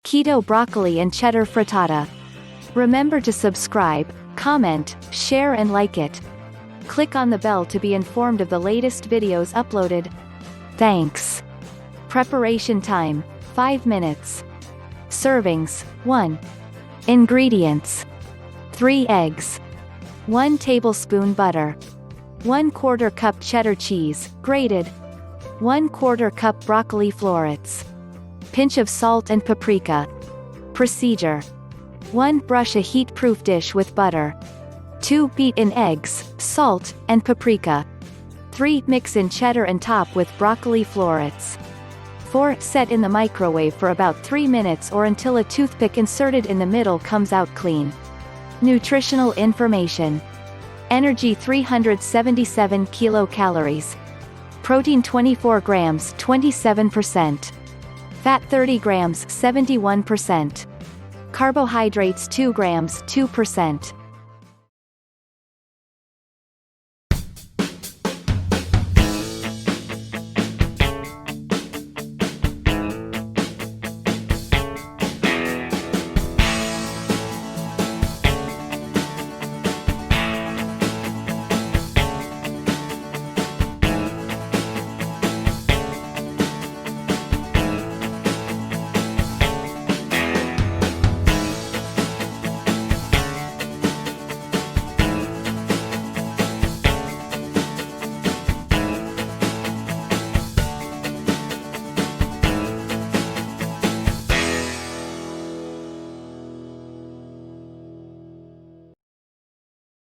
Keto broccoli and cheddar frittata. Remember to subscribe, comment, share and like it. Click on the bell to be informed of the latest videos uploaded. Thanks. Preparation time, 5 minutes. Servings, 1. Ingredients: 3 eggs, 1 tablespoon butter, 1/4 cup cheddar cheese, grated, 1/4 cup broccoli florets, pinch of salt and paprika. Procedure: 1. Brush a heat-proof dish with butter. 2. Beat in eggs, salt, and paprika. 3. Mix in cheddar and top with broccoli florets. 4. Set in the microwave for about 3 minutes or until a toothpick inserted in the middle comes out clean. Nutritional information. Energy 377 kilocalories. Protein 24 grams 27%. Fat 30 grams 71%. Carbohydrates 2 grams 2%.